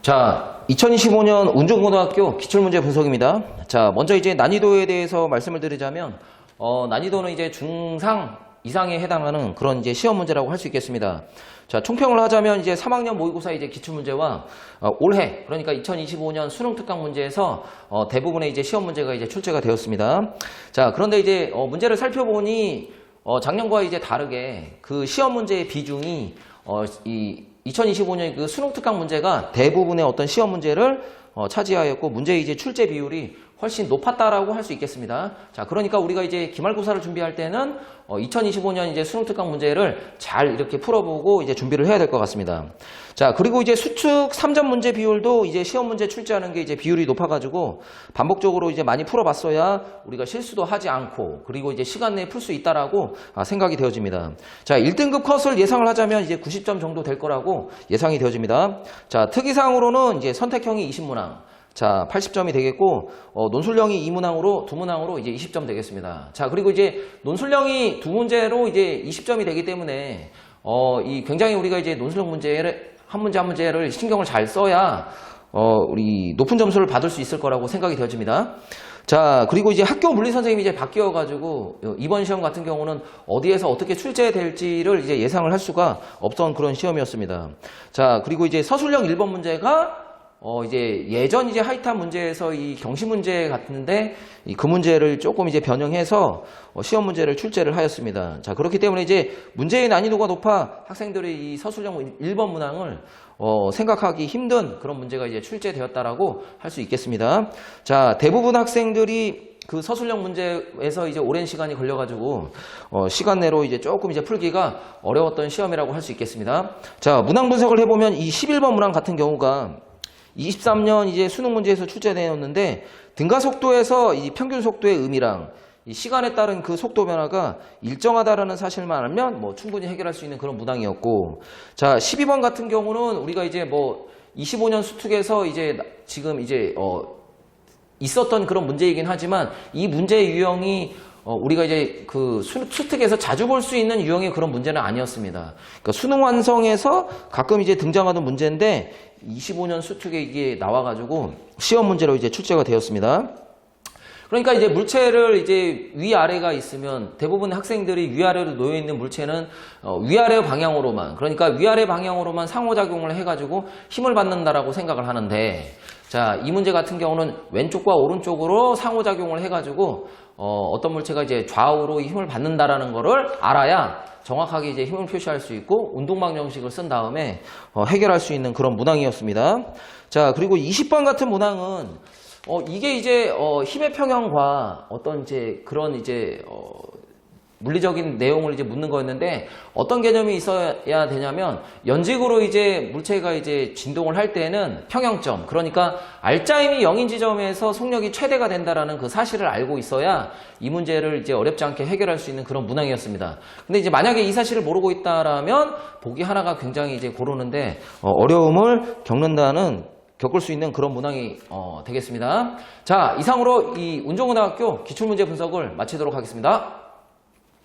자, 2025년 운종고등학교 기출문제 분석입니다. 자, 먼저 이제 난이도에 대해서 말씀을 드리자면, 난이도는 이제 중상 이상에 해당하는 그런 이제 시험 문제라고 할 수 있겠습니다. 자, 총평을 하자면 이제 3학년 모의고사 이제 기출문제와 올해, 그러니까 2025년 수능 특강 문제에서 대부분의 이제 시험 문제가 이제 출제가 되었습니다. 자, 그런데 이제 문제를 살펴보니 작년과 이제 다르게 그 시험 문제의 비중이 이 2025년 그 수능 특강 문제가 대부분의 어떤 시험 문제를 차지하였고 문제의 이제 출제 비율이 훨씬 높았다라고 할 수 있겠습니다. 자, 그러니까 우리가 이제 기말고사를 준비할 때는 2025년 이제 수능 특강 문제를 잘 이렇게 풀어보고 이제 준비를 해야 될 것 같습니다. 자, 그리고 이제 수특 3점 문제 비율도 이제 시험 문제 출제하는 게 이제 비율이 높아가지고 반복적으로 이제 많이 풀어봤어야 우리가 실수도 하지 않고 그리고 이제 시간 내에 풀 수 있다라고 생각이 되어집니다. 자, 1등급 컷을 예상을 하자면 이제 90점 정도 될 거라고 예상이 되어집니다. 자, 특이사항으로는 이제 선택형이 20문항. 자, 80점이 되겠고, 논술형이 2문항으로, 2문항으로 이제 20점 되겠습니다. 자, 그리고 이제 논술형이 2문제로 이제 20점이 되기 때문에, 이 굉장히 우리가 이제 논술형 문제를, 한 문제 한 문제를 신경을 잘 써야, 우리 높은 점수를 받을 수 있을 거라고 생각이 되어집니다. 자, 그리고 이제 학교 물리 선생님이 이제 바뀌어가지고, 이번 시험 같은 경우는 어디에서 어떻게 출제될지를 이제 예상을 할 수가 없던 그런 시험이었습니다. 자, 그리고 이제 서술형 1번 문제가 이제 예전 이제 하이탑 문제에서 이 경시 문제 같은데 그 문제를 조금 이제 변형해서 시험 문제를 출제를 하였습니다. 자, 그렇기 때문에 이제 문제의 난이도가 높아 학생들이 이 서술형 1번 문항을 생각하기 힘든 그런 문제가 이제 출제되었다라고 할 수 있겠습니다. 자, 대부분 학생들이 그 서술형 문제에서 이제 오랜 시간이 걸려가지고 시간 내로 이제 조금 이제 풀기가 어려웠던 시험이라고 할 수 있겠습니다. 자, 문항 분석을 해보면 이 11번 문항 같은 경우가 23년 이제 수능 문제에서 출제되었는데 등가 속도에서 이 평균 속도의 의미랑 이 시간에 따른 그 속도 변화가 일정하다라는 사실만 알면 뭐 충분히 해결할 수 있는 그런 문항이었고, 자, 12번 같은 경우는 우리가 이제 뭐 25년 수특에서 이제 지금 이제 있었던 그런 문제이긴 하지만 이 문제의 유형이 우리가 이제 그 수특에서 자주 볼 수 있는 유형의 그런 문제는 아니었습니다. 그러니까 수능 완성에서 가끔 이제 등장하던 문제인데 25년 수특에 이게 나와가지고 시험 문제로 이제 출제가 되었습니다. 그러니까 이제 물체를 이제 위아래가 있으면 대부분 학생들이 위아래로 놓여 있는 물체는 위아래 방향으로만, 그러니까 위아래 방향으로만 상호작용을 해가지고 힘을 받는다라고 생각을 하는데, 자, 이 문제 같은 경우는 왼쪽과 오른쪽으로 상호작용을 해가지고 어떤 물체가 이제 좌우로 힘을 받는다라는 거를 알아야 정확하게 이제 힘을 표시할 수 있고 운동방 정식을 쓴 다음에 해결할 수 있는 그런 문항이었습니다. 자, 그리고 20번 같은 문항은 이게 이제 힘의 평형과 어떤 이제 그런 이제 물리적인 내용을 이제 묻는 거였는데 어떤 개념이 있어야 되냐면 연직으로 이제 물체가 이제 진동을 할 때는 평형점, 그러니까 알짜임이 0인 지점에서 속력이 최대가 된다라는 그 사실을 알고 있어야 이 문제를 이제 어렵지 않게 해결할 수 있는 그런 문항이었습니다. 근데 이제 만약에 이 사실을 모르고 있다라면 보기 하나가 굉장히 이제 고르는데 어려움을 겪을 수 있는 그런 문항이 되겠습니다. 자, 이상으로 이 운종고등학교 기출문제 분석을 마치도록 하겠습니다.